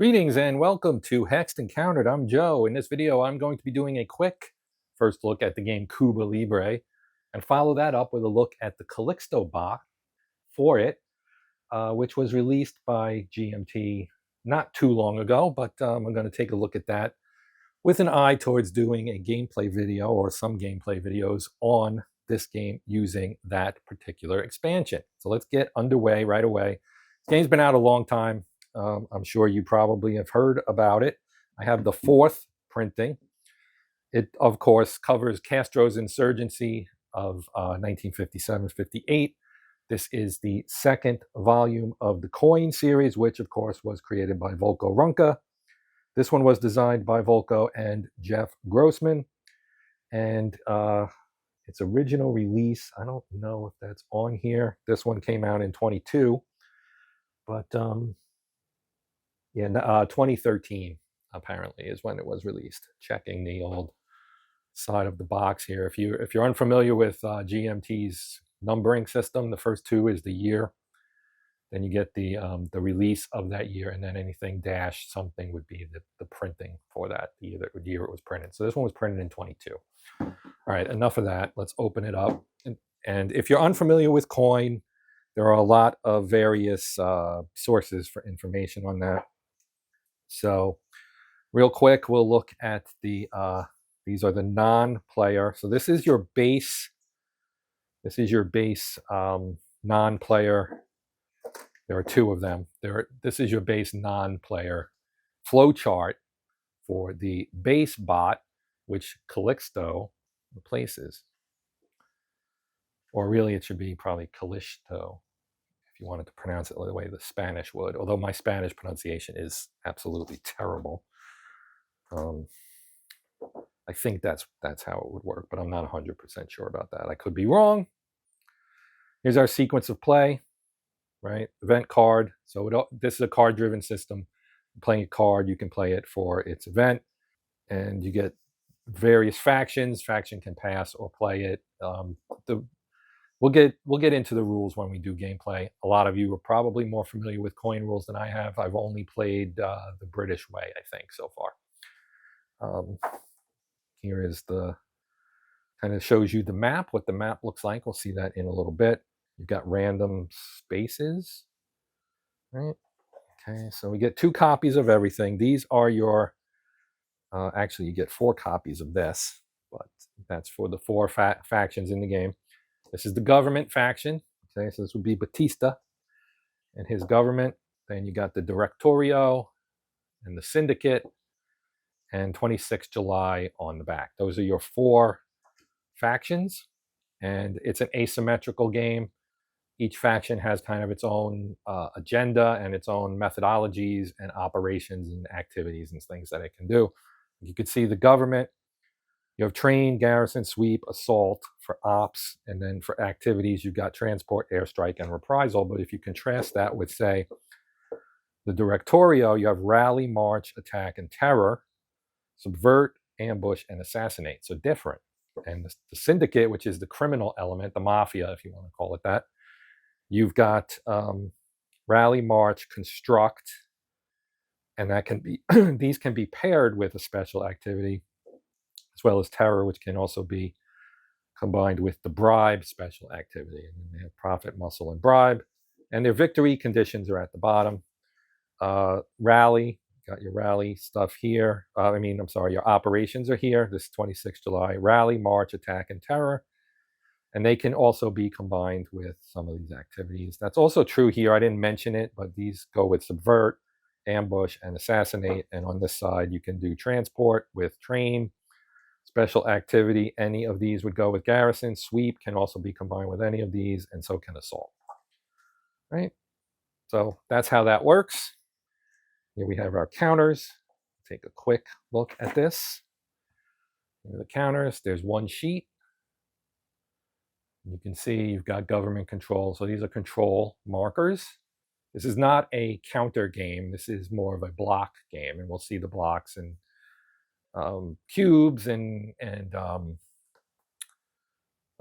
Greetings and welcome to Hexed Encountered. I'm Joe. In this video, I'm going to be doing a quick first look at the game Cuba Libre and follow that up with a look at the Calixto bot for it, which was released by GMT not too long ago, but I'm going to take a look at that with an eye towards doing a gameplay video or some gameplay videos on this game using that particular expansion. So let's get underway right away. This game's been out a long time. I'm sure you probably have heard about it. I have the fourth printing. It, of course, covers Castro's insurgency of 1957-58. This is the second volume of the Coin series, which, of course, was created by Volko Runka. This one was designed by Volko and Jeff Grossman. And its original release, I don't know if that's on here. This one came out in 22. But... yeah, 2013 apparently is when it was released. Checking the old side of the box here. If you're unfamiliar with GMT's numbering system, the first two is the year. Then you get the release of that year, and then anything dash something would be the printing for that, the year it was printed. So this one was printed in 22. All right, enough of that. Let's open it up. And if you're unfamiliar with Coin, there are a lot of various sources for information on that. So real quick, we'll look at the, these are the non-player. So this is your base, non-player. There are two of them. This is your base non-player flow chart for the base bot, which Calixto replaces. Or really it should be probably Calixto, if you wanted to pronounce it the way the Spanish would, although my Spanish pronunciation is absolutely terrible. I think that's how it would work, but I'm not 100% sure about that. I could be wrong. Here's our sequence of play, right? Event card. So this is a card-driven system. Playing a card, you can play it for its event, and you get various factions. Faction can pass or play it. We'll get into the rules when we do gameplay. A lot of you are probably more familiar with Coin rules than I have. I've only played the British way, I think, so far. Here is the, kind of shows you the map, what the map looks like. We'll see that in a little bit. You've got random spaces, right? Okay, so we get 2 copies of everything. These are your, actually you get 4 copies of this, but that's for the 4 factions in the game. This is the government faction. Okay, so this would be Batista and his government. Then you got the Directorio and the Syndicate and 26 July on the back. Those are your 4 factions, and it's an asymmetrical game. Each faction has kind of its own agenda and its own methodologies and operations and activities and things that it can do. You can see the government. You have train, garrison, sweep, assault for ops, and then for activities, you've got transport, airstrike, and reprisal. But if you contrast that with, say, the Directorio, you have rally, march, attack, and terror, subvert, ambush, and assassinate. So different. And the Syndicate, which is the criminal element, the mafia, if you want to call it that, you've got rally, march, construct, and that can be these can be paired with a special activity, as well as terror, which can also be combined with the bribe special activity. And then they have profit, muscle, and bribe. And their victory conditions are at the bottom. Rally, got your rally stuff here. Your operations are here. This is 26 July. Rally, march, attack, and terror. And they can also be combined with some of these activities. That's also true here. I didn't mention it, but these go with subvert, ambush, and assassinate. And on this side, you can do transport with train. Special activity, any of these would go with garrison. Sweep can also be combined with any of these, and so can assault. Right? So that's how that works. Here we have our counters. Take a quick look at this. Here are the counters. There's one sheet. You can see you've got government control. So these are control markers. This is not a counter game. This is more of a block game, and we'll see the blocks and cubes and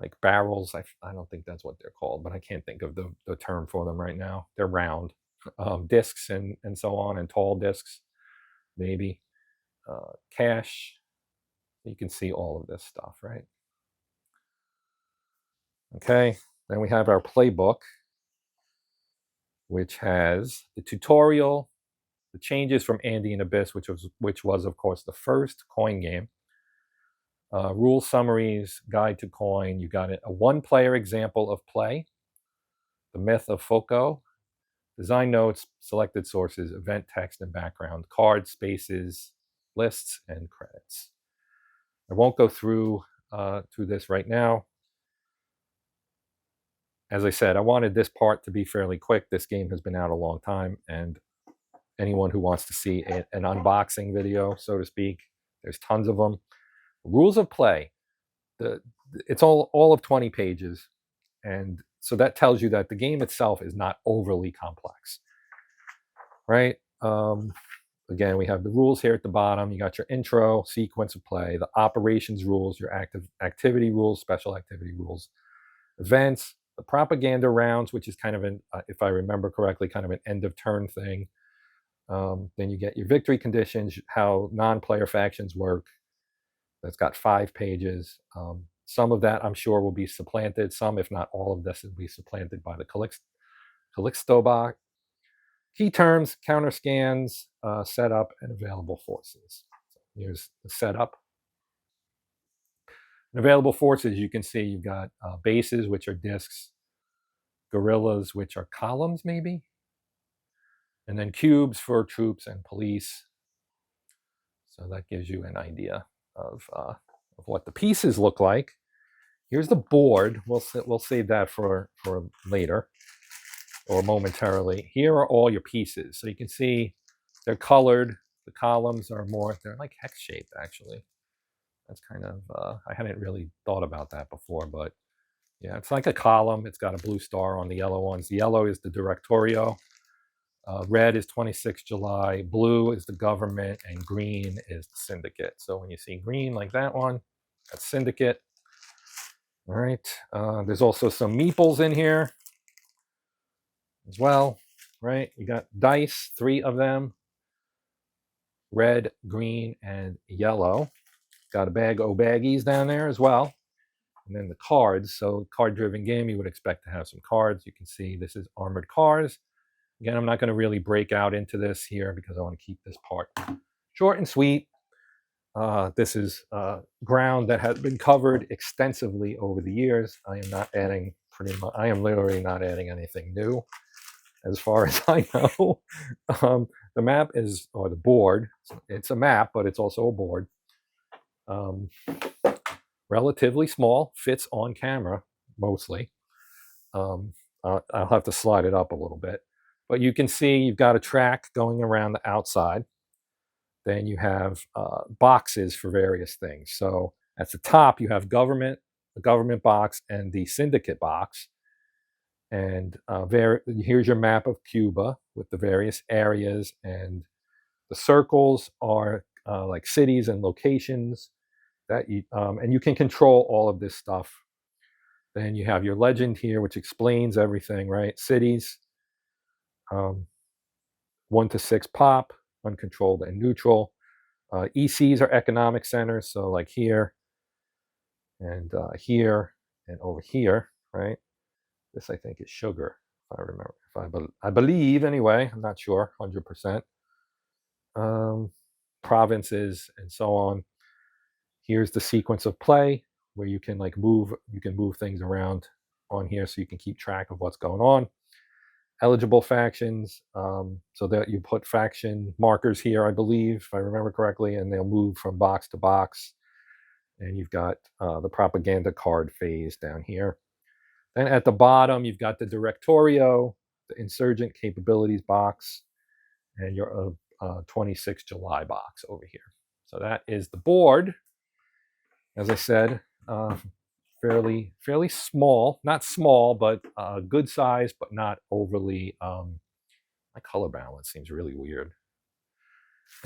like barrels. I don't think that's what they're called, but I can't think of the term for them right now. They're round. Discs and so on, and tall discs. maybe. Cash. You can see all of this stuff, right? Okay, then we have our playbook, which has the tutorial, the changes from Andean Abyss, which was of course the first coin game. Rule summaries, guide to coin. You got a one-player example of play, the myth of Foucault, design notes, selected sources, event text and background, cards, spaces, lists, and credits. I won't go through this right now. As I said, I wanted this part to be fairly quick. This game has been out a long time, and anyone who wants to see an unboxing video, so to speak, there's tons of them. Rules of play. It's all of 20 pages, and so that tells you that the game itself is not overly complex, right? Again, we have the rules here at the bottom. You got your intro, sequence of play, the operations rules, your activity rules, special activity rules, events, the propaganda rounds, which is kind of an, if I remember correctly, kind of an end of turn thing. Then you get your victory conditions, how non-player factions work. That's got 5 pages. Some of that I'm sure will be supplanted. Some, if not all of this, will be supplanted by the Calixto box. Key terms, counter scans, setup, and available forces. So here's the setup. And available forces, you can see you've got bases, which are disks, guerrillas, which are columns, maybe, and then cubes for troops and police. So that gives you an idea of what the pieces look like. Here's the board. We'll save that for later or momentarily. Here are all your pieces. So you can see they're colored. The columns are more, they're like hex shaped actually. That's kind of, I hadn't really thought about that before, but yeah, it's like a column. It's got a blue star on the yellow ones. The yellow is the Directorio. Red is 26 July. Blue is the government, and green is the syndicate. So when you see green like that one, that's syndicate. All right. There's also some meeples in here as well, right? You got dice, 3 of them, red, green, and yellow. Got a bag of baggies down there as well. And then the cards. So card-driven game, you would expect to have some cards. You can see this is armored cars. Again, I'm not going to really break out into this here because I want to keep this part short and sweet. This is ground that has been covered extensively over the years. I am not adding I am literally not adding anything new as far as I know. The map is, or the board, it's a map, but it's also a board. Relatively small, fits on camera mostly. I'll have to slide it up a little bit. But you can see you've got a track going around the outside. Then you have boxes for various things. So at the top, you have government, the government box, and the syndicate box. And here's your map of Cuba with the various areas. And the circles are like cities and locations that and you can control all of this stuff. Then you have your legend here, which explains everything, right? Cities, 1 to 6 pop, uncontrolled and neutral. ECs are economic centers, so like here and here and over here, right? This I think is sugar, if I remember. I believe anyway. I'm not sure, 100%. Provinces and so on. Here's the sequence of play where you can like move things around on here so you can keep track of what's going on. Eligible factions, so that you put faction markers here, I believe, if I remember correctly, and they'll move from box to box. And you've got the propaganda card phase down here. Then at the bottom, you've got the Directorio, the insurgent capabilities box, and your 26 July box over here. So that is the board. As I said, fairly small, not small, but good size, but not overly. My color balance seems really weird.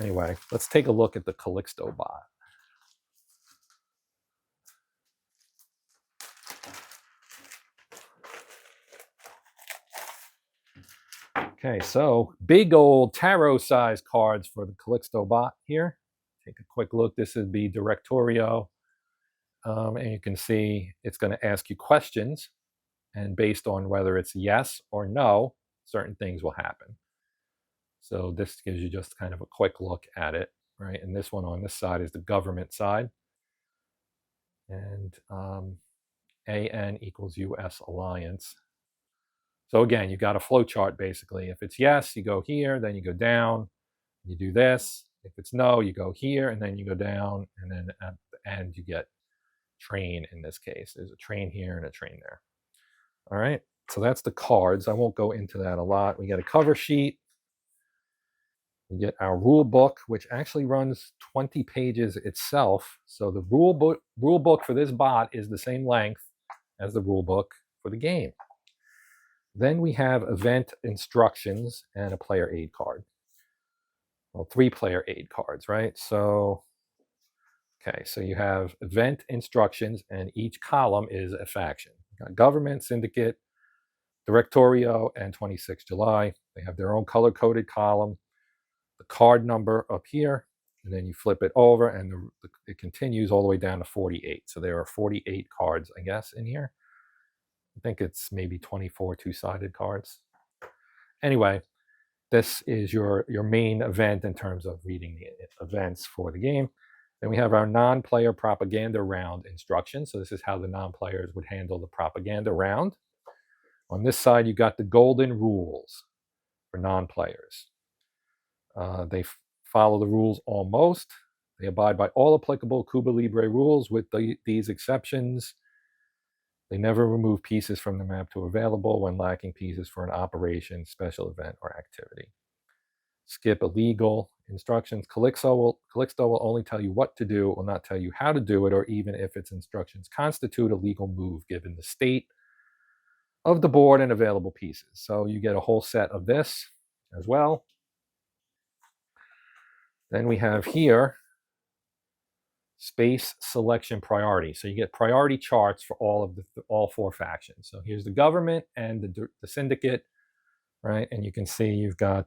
Anyway, let's take a look at the Calixto bot. Okay, so big old tarot-sized cards for the Calixto bot here. Take a quick look. This would be Directorio. And you can see it's going to ask you questions. And based on whether it's yes or no, certain things will happen. So this gives you just kind of a quick look at it, right? And this one on this side is the government side. And AN equals US Alliance. So again, you got a flow chart basically. If it's yes, you go here, then you go down, you do this. If it's no, you go here, and then you go down, and then at the end you get train in this case. There's a train here and a train there. All right, so that's the cards. I won't go into that a lot. We get a cover sheet. We get our rule book, which actually runs 20 pages itself. So the rule book for this bot is the same length as the rule book for the game. Then we have event instructions and a player aid card. Well, 3 player aid cards, right? So, okay, so you have event instructions, and each column is a faction. You got government, syndicate, Directorio, and 26 July. They have their own color-coded column. The card number up here, and then you flip it over, and it continues all the way down to 48. So there are 48 cards, I guess, in here. I think it's maybe 24 two-sided cards. Anyway, this is your main event in terms of reading the events for the game. Then we have our non-player propaganda round instructions. So this is how the non-players would handle the propaganda round. On this side, you got the golden rules for non-players. They follow the rules almost. They abide by all applicable Cuba Libre rules with these exceptions. They never remove pieces from the map to available when lacking pieces for an operation, special event, or activity. Skip illegal instructions. Calixto will only tell you what to do, will not tell you how to do it, or even if its instructions constitute a legal move given the state of the board and available pieces. So you get a whole set of this as well. Then we have here space selection priority. So you get priority charts for all 4 factions. So here's the government and the syndicate, right? And you can see you've got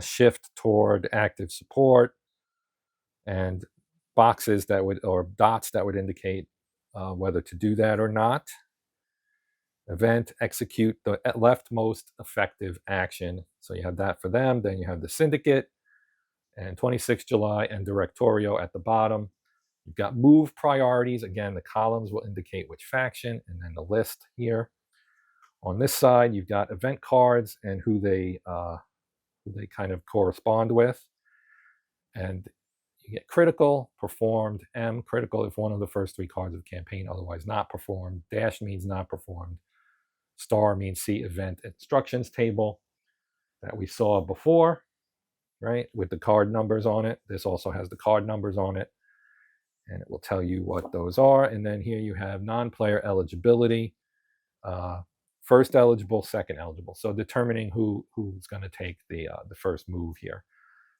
shift toward active support and boxes that would, or dots that would indicate whether to do that or not. Event, execute the leftmost effective action. So you have that for them. Then you have the syndicate and 26 July and Directorio at the bottom. You've got move priorities. Again, the columns will indicate which faction, and then the list here. On this side, you've got event cards and who they kind of correspond with. And you get critical, performed, M, critical if one of the first 3 cards of the campaign, otherwise not performed. Dash means not performed. Star means see event instructions table that we saw before, right? With the card numbers on it. This also has the card numbers on it, and it will tell you what those are. And then here you have non-player eligibility, first eligible, second eligible. So determining who's going to take the first move here.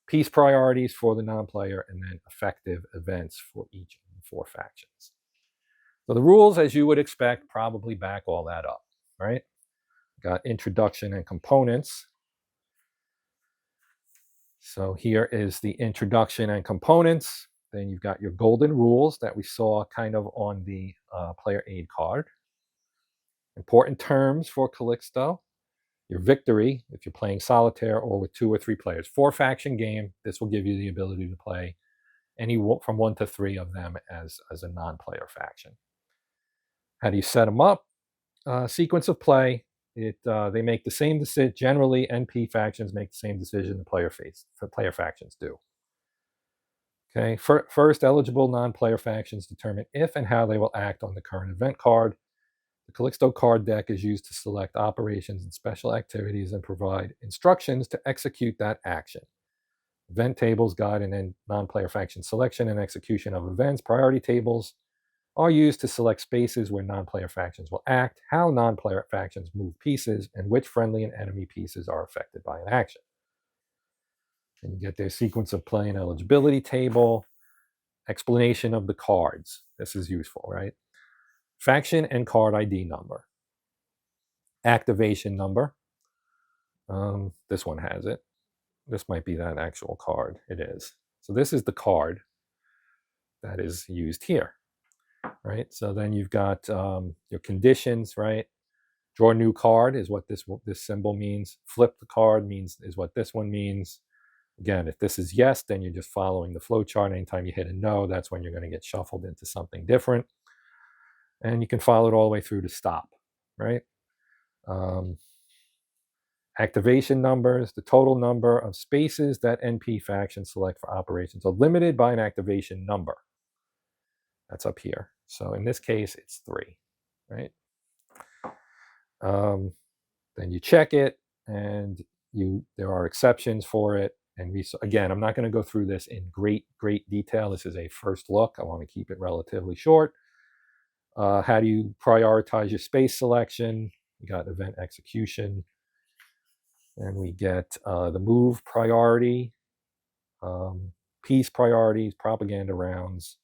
Peace priorities for the non-player, and then effective events for each of the 4 factions. So the rules, as you would expect, probably back all that up, right? Got introduction and components. So here is the introduction and components. Then you've got your golden rules that we saw kind of on the player aid card. Important terms for Calixto. Your victory, if you're playing solitaire or with 2 or 3 players. 4-faction game, this will give you the ability to play from 1 to 3 of them as a non-player faction. How do you set them up? Sequence of play. They make the same decision. Generally, NP factions make the same decision the player factions do. Okay, first, eligible non-player factions determine if and how they will act on the current event card. The Calixto card deck is used to select operations and special activities and provide instructions to execute that action. Event tables guide and then non-player faction selection and execution of events. Priority tables are used to select spaces where non-player factions will act, how non-player factions move pieces, and which friendly and enemy pieces are affected by an action. And you get their sequence of play and eligibility table, explanation of the cards. This is useful, right? Faction and card ID number, activation number, This one has it. This might be that actual card. It is. So this is the card that is used here, right? So then you've got your conditions, right? Draw a new card is what this symbol means. Flip the card is what this one means. Again, if this is yes, then you're just following the flow chart. Anytime you hit a no, that's when you're going to get shuffled into something different. And you can follow it all the way through to stop, right? Activation numbers, the total number of spaces that NP factions select for operations are limited by an activation number. That's up here. So in this case, it's 3, right? Then you check it, and there are exceptions for it. And again, I'm not going to go through this in great detail. This is a first look. I want to keep it relatively short. How do you prioritize your space selection? We got event execution, and we get the move priority, peace priorities, propaganda rounds,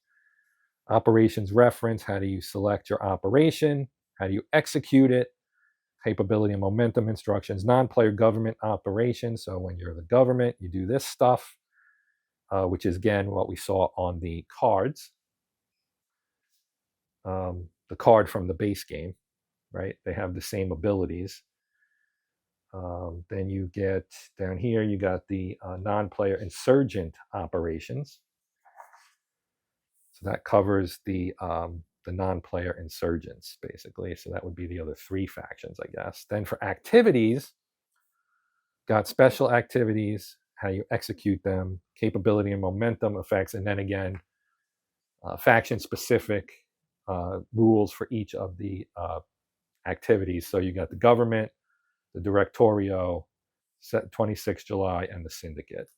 operations reference. How do you select your operation? How do you execute it? Capability and momentum instructions, non-player government operations. So when you're the government, you do this stuff, which is, again, what we saw on the cards. The card from the base game, right? They have the same abilities. Then you get down here, you got the non-player insurgent operations. So that covers the non-player insurgents, basically. So that would be the other 3 factions, I guess. Then for activities, got special activities, how you execute them, capability and momentum effects, and then again, faction-specific rules for each of the activities. So you got the government, the Directorio, 26 July, and the Syndicate.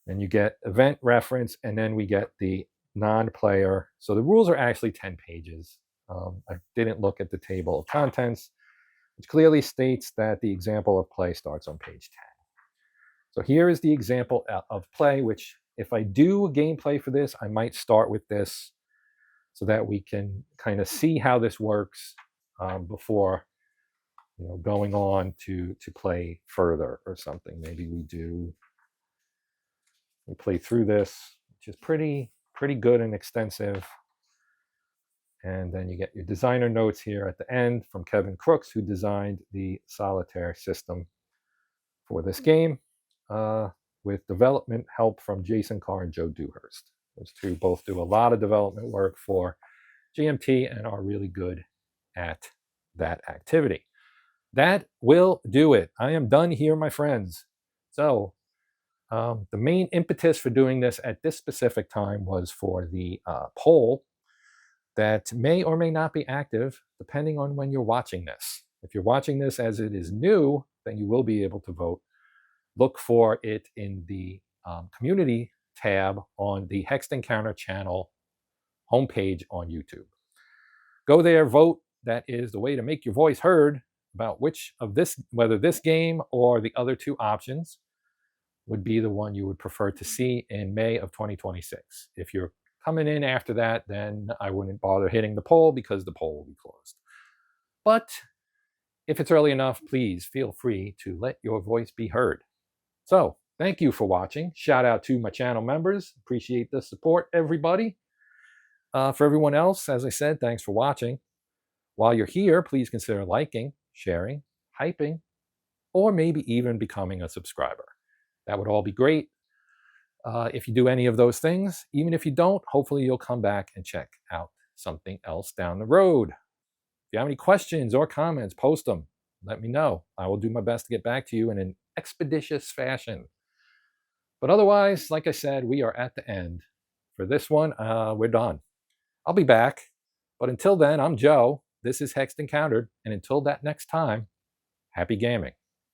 And you get event reference, and then we get the non-player. So the rules are actually 10 pages. I didn't look at the table of contents, which clearly states that the example of play starts on page 10. So here is the example of play, which if I do gameplay for this, I might start with this so that we can kind of see how this works before going on to play further or something. Maybe we play through this, which is pretty good and extensive. And then you get your designer notes here at the end from Kevin Crooks, who designed the solitaire system for this game, with development help from Jason Carr and Joe Dewhurst. Those two both do a lot of development work for GMT and are really good at that activity. That will do it. I am done here, my friends. So the main impetus for doing this at this specific time was for the poll that may or may not be active depending on when you're watching this. If you're watching this as it is new, then you will be able to vote. Look for it in the community tab on the Hexed Encounter channel homepage on YouTube. Go there, vote. That is the way to make your voice heard about whether this game or the other 2 options would be the one you would prefer to see in May of 2026. If you're coming in after that, then I wouldn't bother hitting the poll because the poll will be closed. But if it's early enough, please feel free to let your voice be heard. So thank you for watching. Shout out to my channel members. Appreciate the support, everybody. For everyone else, as I said, thanks for watching. While you're here, please consider liking, sharing, hyping, or maybe even becoming a subscriber. That would all be great. If you do any of those things, even if you don't, hopefully you'll come back and check out something else down the road. If you have any questions or comments, post them. Let me know. I will do my best to get back to you in an expeditious fashion. But otherwise, like I said, we are at the end. For this one, we're done. I'll be back. But until then, I'm Joe. This is Hexed Encountered. And until that next time, happy gaming.